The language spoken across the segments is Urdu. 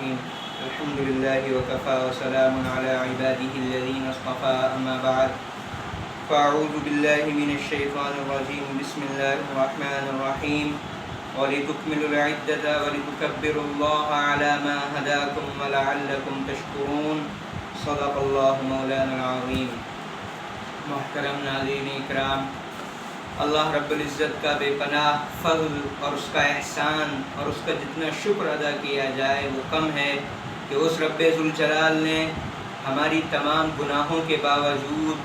الرحيم الحمد لله وكفى وسلام على عباده الذين اصطفى أما بعد فأعوذ بالله من الشيطان الرجيم بسم الله الرحمن الرحيم ولتكملوا العدة ولتكبروا الله على ما هداكم ولعلكم تشكرون صدق الله مولانا العظيم. محترم ناظرین اکرام، اللہ رب العزت کا بے پناہ فضل اور اس کا احسان اور اس کا جتنا شکر ادا کیا جائے وہ کم ہے کہ اس رب ذوالجلال نے ہماری تمام گناہوں کے باوجود،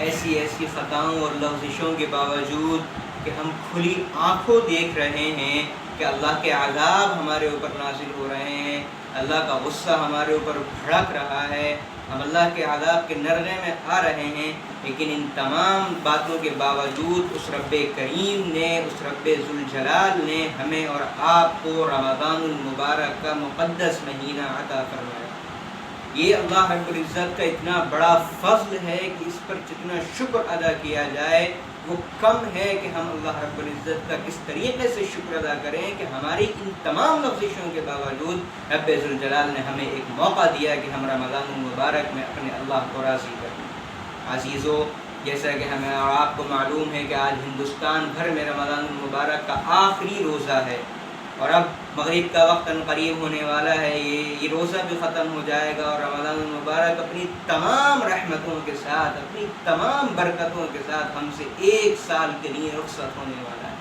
ایسی خطاؤں اور لغزشوں کے باوجود کہ ہم کھلی آنکھوں دیکھ رہے ہیں کہ اللہ کے عذاب ہمارے اوپر نازل ہو رہے ہیں، اللہ کا غصہ ہمارے اوپر بھڑک رہا ہے، ہم اللہ کے عذاب کے نرغے میں آ رہے ہیں، لیکن ان تمام باتوں کے باوجود اس رب کریم نے، اس رب ذوالجلال نے ہمیں اور آپ کو رمضان المبارک کا مقدس مہینہ عطا فرمایا. یہ اللہ رب العزت کا اتنا بڑا فضل ہے کہ اس پر جتنا شکر ادا کیا جائے وہ کم ہے کہ ہم اللہ رب العزت کا کس طریقے سے شکر ادا کریں کہ ہماری ان تمام لغزشوں کے باوجود رب ذوالجلال نے ہمیں ایک موقع دیا کہ ہم رمضان المبارک میں اپنے اللہ کو راضی کریں. عزیزو، جیسا کہ ہمیں اور آپ کو معلوم ہے کہ آج ہندوستان بھر میں رمضان المبارک کا آخری روزہ ہے اور اب مغرب کا وقت قریب ہونے والا ہے. یہ روزہ بھی ختم ہو جائے گا اور رمضان المبارک اپنی تمام رحمتوں کے ساتھ، اپنی تمام برکتوں کے ساتھ ہم سے ایک سال کے لیے رخصت ہونے والا ہے.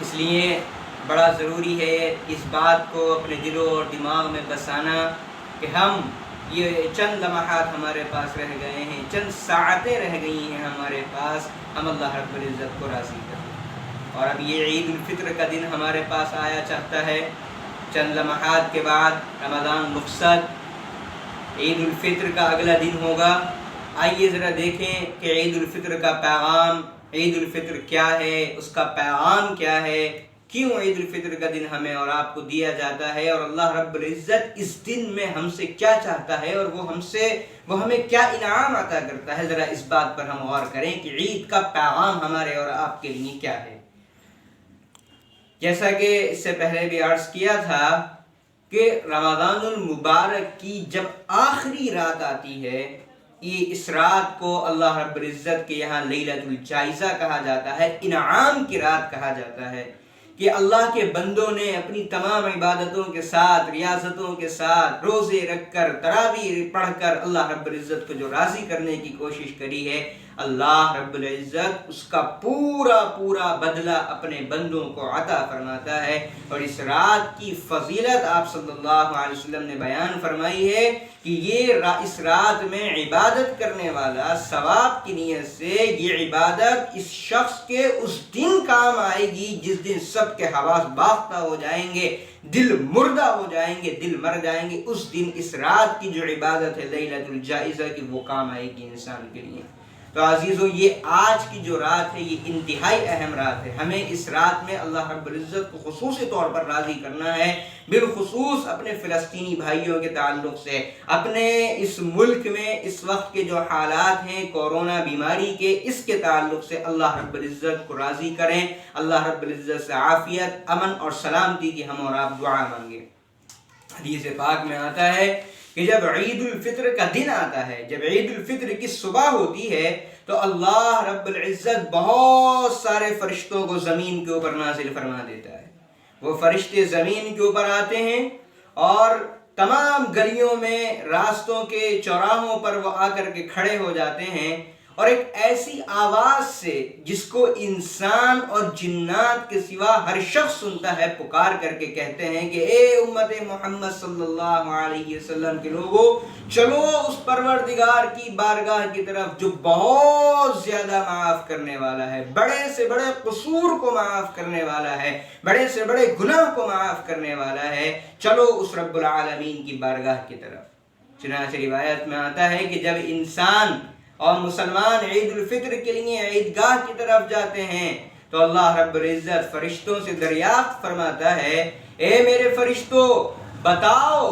اس لیے بڑا ضروری ہے اس بات کو اپنے دلوں اور دماغ میں بسانا کہ ہم یہ چند لمحات ہمارے پاس رہ گئے ہیں، چند ساعتیں رہ گئی ہیں ہمارے پاس، ہم اللہ رب العزت کو راضی کریں. اور اب یہ عید الفطر کا دن ہمارے پاس آیا چاہتا ہے. چند لمحات کے بعد رمضان رخصت، عید الفطر کا اگلا دن ہوگا. آئیے ذرا دیکھیں کہ عید الفطر کا پیغام، عید الفطر کیا ہے، اس کا پیغام کیا ہے، کیوں عید الفطر کا دن ہمیں اور آپ کو دیا جاتا ہے، اور اللہ رب العزت اس دن میں ہم سے کیا چاہتا ہے اور وہ ہمیں کیا انعام عطا کرتا ہے. ذرا اس بات پر ہم غور کریں کہ عید کا پیغام ہمارے اور آپ کے لیے کیا ہے. جیسا کہ اس سے پہلے بھی عرض کیا تھا کہ رمضان المبارک کی جب آخری رات آتی ہے، یہ اس رات کو اللہ رب العزت کے یہاں لیلۃ الجائزہ کہا جاتا ہے، انعام کی رات کہا جاتا ہے، کہ اللہ کے بندوں نے اپنی تمام عبادتوں کے ساتھ، ریاضتوں کے ساتھ، روزے رکھ کر، تراویح پڑھ کر اللہ رب العزت کو جو راضی کرنے کی کوشش کری ہے، اللہ رب العزت اس کا پورا بدلہ اپنے بندوں کو عطا فرماتا ہے. اور اس رات کی فضیلت آپ صلی اللہ علیہ وسلم نے بیان فرمائی ہے کہ اس رات میں عبادت کرنے والا ثواب کی نیت سے یہ عبادت اس شخص کے اس دن کام آئے گی جس دن سب کے حواس باختہ ہو جائیں گے، دل مردہ ہو جائیں گے، دل مر جائیں گے. اس دن اس رات کی جو عبادت ہے لیلۃ الجائزہ کی، وہ کام آئے گی انسان کے لیے. تو عزیزو، یہ آج کی جو رات ہے یہ انتہائی اہم رات ہے. ہمیں اس رات میں اللہ رب العزت کو خصوصی طور پر راضی کرنا ہے، بالخصوص اپنے فلسطینی بھائیوں کے تعلق سے، اپنے اس ملک میں اس وقت کے جو حالات ہیں کورونا بیماری کے، اس کے تعلق سے اللہ رب العزت کو راضی کریں. اللہ رب العزت سے عافیت، امن اور سلامتی کی ہم اور آپ دعا مانگیں. حدیث پاک میں آتا ہے کہ جب عید الفطر کا دن آتا ہے، جب عید الفطر کی صبح ہوتی ہے، تو اللہ رب العزت بہت سارے فرشتوں کو زمین کے اوپر نازل فرما دیتا ہے. وہ فرشتے زمین کے اوپر آتے ہیں اور تمام گلیوں میں، راستوں کے چوراہوں پر وہ آ کر کے کھڑے ہو جاتے ہیں، اور ایک ایسی آواز سے جس کو انسان اور جنات کے سوا ہر شخص سنتا ہے، پکار کر کے کہتے ہیں کہ اے امت محمد صلی اللہ علیہ وسلم کے لوگوں، چلو اس پروردگار کی بارگاہ کی طرف جو بہت زیادہ معاف کرنے والا ہے، بڑے سے بڑے قصور کو معاف کرنے والا ہے، بڑے سے بڑے گناہ کو معاف کرنے والا ہے. چلو اس رب العالمین کی بارگاہ کی طرف. چنانچہ روایت میں آتا ہے کہ جب انسان اور مسلمان عید الفطر کے لیے عیدگاہ کی طرف جاتے ہیں تو اللہ رب العزت فرشتوں سے دریافت فرماتا ہے، اے میرے فرشتوں، بتاؤ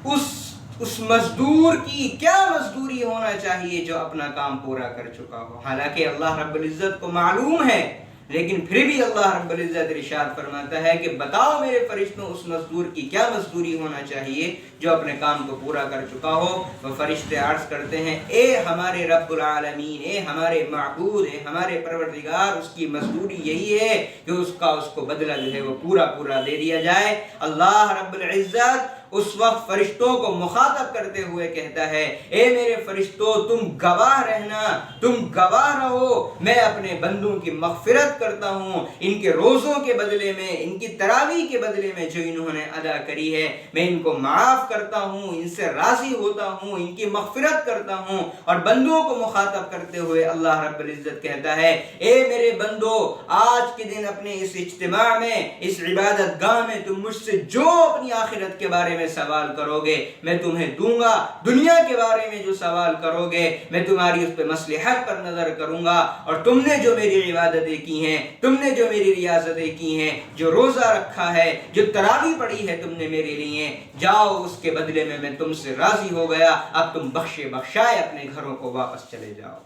اس مزدور کی کیا مزدوری ہونا چاہیے جو اپنا کام پورا کر چکا ہو. حالانکہ اللہ رب العزت کو معلوم ہے لیکن پھر بھی اللہ رب العزت ارشاد فرماتا ہے کہ بتاؤ میرے فرشتوں اس مزدور کی کیا مزدوری ہونا چاہیے جو اپنے کام کو پورا کر چکا ہو۔ وہ فرشتے عرض کرتے ہیں اے ہمارے رب العالمین، اے ہمارے معبود، اے ہمارے پروردگار، اس کی مزدوری یہی ہے کہ اس کو بدلہ جو ہے وہ پورا دے دیا جائے۔ اللہ رب العزت اس وقت فرشتوں کو مخاطب کرتے ہوئے کہتا ہے اے میرے فرشتوں تم گواہ رہنا، تم گواہ رہو، میں اپنے بندوں کی مغفرت کرتا ہوں، ان کے روزوں کے بدلے میں، ان کی تراویح کے بدلے میں جو انہوں نے ادا کری ہے میں ان کو معاف کرتا ہوں، ان سے راضی ہوتا ہوں، ان کی مغفرت کرتا ہوں۔ اور بندوں کو مخاطب کرتے ہوئے اللہ رب العزت کہتا ہے اے میرے بندو آج کے دن اپنے اس اجتماع میں، اس عبادت گاہ میں تم مجھ سے جو اپنی آخرت کے بارے میں سوال کرو گے میں تمہیں دوں گا، دنیا کے بارے میں جو سوال کرو گے میں تمہاری اس پہ مصلحت پر نظر کروں گا، اور تم نے جو میری عبادتیں کی ہیں، تم نے جو میری ریاضتیں کی ہیں، جو روزہ رکھا ہے، جو تراویح پڑھی ہے تم نے میرے لیے، جاؤ اس کے بدلے میں تم سے راضی ہو گیا، اب تم بخشائے اپنے گھروں کو واپس چلے جاؤ۔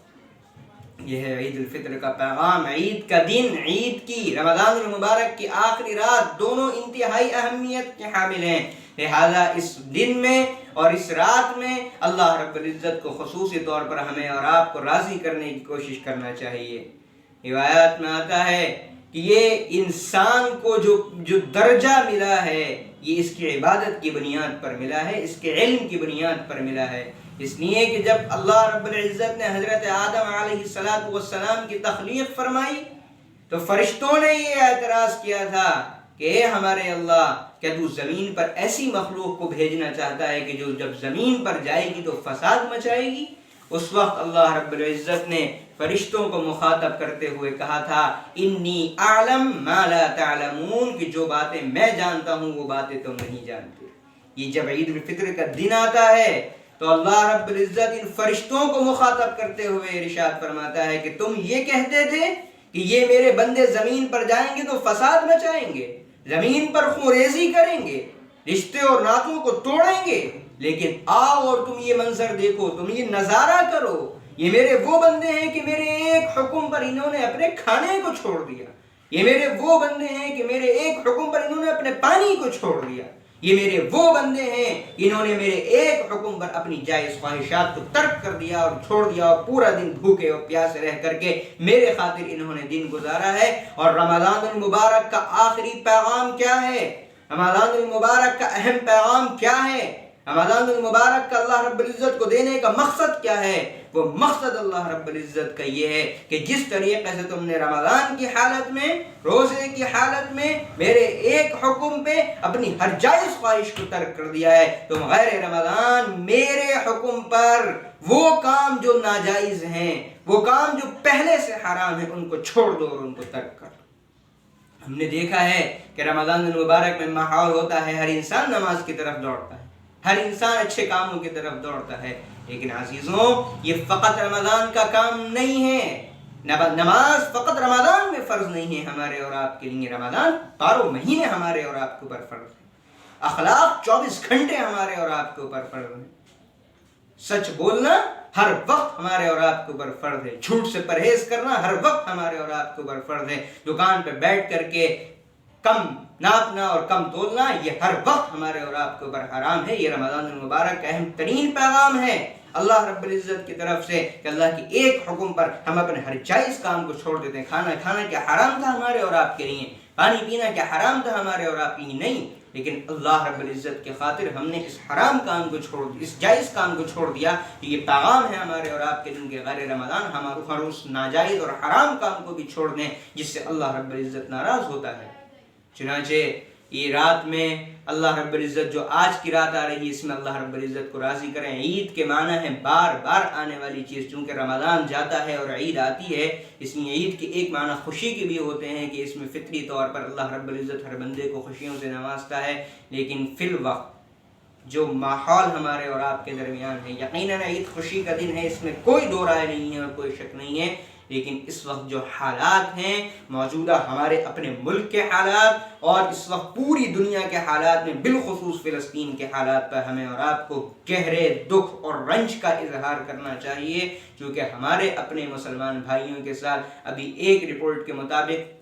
یہ ہے عید الفطر کا پیغام، عید کا دن، عید کی رمضان المبارک کی آخری رات دونوں انتہائی اہمیت کے حامل ہیں، لہذا اس دن میں اور اس رات میں اللہ رب العزت کو خصوصی طور پر ہمیں اور آپ کو راضی کرنے کی کوشش کرنا چاہیے۔ روایات میں آتا ہے کہ یہ انسان کو جو درجہ ملا ہے یہ اس کی عبادت کی بنیاد پر ملا ہے، اس کے علم کی بنیاد پر ملا ہے، اس لیے کہ جب اللہ رب العزت نے حضرت آدم علیہ السلام کی تخلیق فرمائی تو فرشتوں نے یہ اعتراض کیا تھا کہ اے ہمارے اللہ کیا تو زمین پر ایسی مخلوق کو بھیجنا چاہتا ہے کہ جو جب زمین پر جائے گی تو فساد مچائے گی؟ اس وقت اللہ رب العزت نے فرشتوں کو مخاطب کرتے ہوئے کہا تھا انی اعلم ما لا تعلمون، کہ جو باتیں میں جانتا ہوں وہ باتیں تم نہیں جانتے۔ یہ جب عید الفطر کا دن آتا ہے تو اللہ رب العزت ان فرشتوں کو مخاطب کرتے ہوئے ارشاد فرماتا ہے کہ تم یہ کہتے تھے کہ یہ میرے بندے زمین پر جائیں گے تو فساد مچائیں گے، زمین پر خونریزی کریں گے، رشتے اور ناتوں کو توڑیں گے، لیکن آؤ اور تم یہ منظر دیکھو، تم یہ نظارہ کرو، یہ میرے وہ بندے ہیں کہ میرے ایک حکم پر انہوں نے اپنے کھانے کو چھوڑ دیا، یہ میرے وہ بندے ہیں کہ میرے ایک حکم پر انہوں نے اپنے پانی کو چھوڑ دیا، یہ میرے وہ بندے ہیں انہوں نے میرے ایک حکم پر اپنی جائز خواہشات کو ترک کر دیا اور چھوڑ دیا، اور پورا دن بھوکے اور پیاسے رہ کر کے میرے خاطر انہوں نے دن گزارا ہے۔ اور رمضان المبارک کا آخری پیغام کیا ہے؟ رمضان المبارک کا اہم پیغام کیا ہے؟ رمضان المبارک کا اللہ رب العزت کو دینے کا مقصد کیا ہے؟ وہ مقصد اللہ رب العزت کا یہ ہے کہ جس طریقے سے تم نے رمضان کی حالت میں، روزے کی حالت میں میرے ایک حکم پہ اپنی ہر جائز خواہش کو ترک کر دیا ہے، تم غیر رمضان میرے حکم پر وہ کام جو ناجائز ہیں، وہ کام جو پہلے سے حرام ہیں، ان کو چھوڑ دو اور ان کو ترک کر دو۔ ہم نے دیکھا ہے کہ رمضان المبارک میں ماحول ہوتا ہے، ہر انسان نماز کی طرف دوڑتا ہے، ہر انسان اچھے کاموں کی طرف دوڑتا ہے، لیکن عزیزوں یہ فقط رمضان کا کام نہیں ہے، نماز فقط رمضان میں فرض نہیں ہے ہمارے اور آپ کے لیے، رمضان 12 مہینے ہمارے اور آپ کے اوپر فرض ہے، اخلاق 24 گھنٹے ہمارے اور آپ کے اوپر فرض ہے، سچ بولنا ہر وقت ہمارے اور آپ کے اوپر فرض ہے، جھوٹ سے پرہیز کرنا ہر وقت ہمارے اور آپ کے اوپر فرض ہے، دکان پہ بیٹھ کر کے کم ناپنا اور کم تولنا یہ ہر وقت ہمارے اور آپ کے اوپر حرام ہے۔ یہ رمضان المبارک کا اہم ترین پیغام ہے اللہ رب العزت کی طرف سے کہ اللہ کی ایک حکم پر ہم اپنے ہر جائز کام کو چھوڑ دیتے ہیں۔ کھانا کیا حرام تھا ہمارے اور آپ کے لیے، پانی پینا کیا حرام تھا ہمارے اور آپ کے لیے؟ نہیں، لیکن اللہ رب العزت کے خاطر ہم نے اس حرام کام کو چھوڑ دیا، اس جائز کام کو چھوڑ دیا۔ یہ پیغام ہے ہمارے اور آپ کے دن کے غیر رمضان ہر اس ناجائز اور حرام کام کو بھی چھوڑ دیں جس سے اللہ رب العزت ناراض ہوتا ہے۔ چنانچہ یہ رات میں اللہ رب العزت جو آج کی رات آ رہی ہے اس میں اللہ رب العزت کو راضی کریں۔ عید کے معنی ہے بار بار آنے والی چیز، چونکہ رمضان جاتا ہے اور عید آتی ہے، اس لیے عید کے ایک معنی خوشی کے بھی ہوتے ہیں کہ اس میں فطری طور پر اللہ رب العزت ہر بندے کو خوشیوں سے نوازتا ہے، لیکن فی الوقت جو ماحول ہمارے اور آپ کے درمیان ہے، یقیناً عید خوشی کا دن ہے، اس میں کوئی دو رائے نہیں ہے اور کوئی شک نہیں ہے، لیکن اس وقت جو حالات ہیں موجودہ ہمارے اپنے ملک کے حالات اور اس وقت پوری دنیا کے حالات میں بالخصوص فلسطین کے حالات پر ہمیں اور آپ کو گہرے دکھ اور رنج کا اظہار کرنا چاہیے، کیونکہ ہمارے اپنے مسلمان بھائیوں کے ساتھ ابھی ایک رپورٹ کے مطابق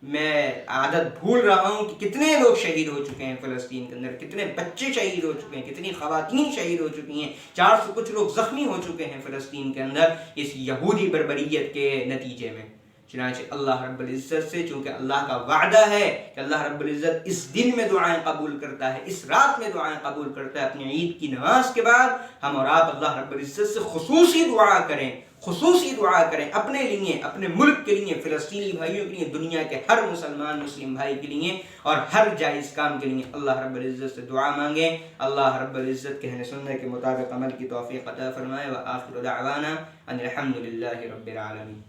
میں عادت بھول رہا ہوں کہ کتنے لوگ شہید ہو چکے ہیں فلسطین کے اندر، کتنے بچے شہید ہو چکے ہیں، کتنی خواتین شہید ہو چکی ہیں، 400 کچھ لوگ زخمی ہو چکے ہیں فلسطین کے اندر اس یہودی بربریت کے نتیجے میں۔ چنانچہ اللہ رب العزت سے، چونکہ اللہ کا وعدہ ہے کہ اللہ رب العزت اس دن میں دعائیں قبول کرتا ہے، اس رات میں دعائیں قبول کرتا ہے، اپنی عید کی نماز کے بعد ہم اور آپ اللہ رب العزت سے خصوصی دعا کریں، خصوصی دعا کریں اپنے لیے، اپنے ملک کے لیے، فلسطینی بھائیوں کے لیے، دنیا کے ہر مسلم بھائی کے لیے اور ہر جائز کام کے لیے اللہ رب العزت سے دعا مانگیں۔ اللہ رب العزت کہنے سننے کے مطابق عمل کی توفیق عطا فرمائے۔ وآخر دعوانا ان الحمد للہ رب العالمین۔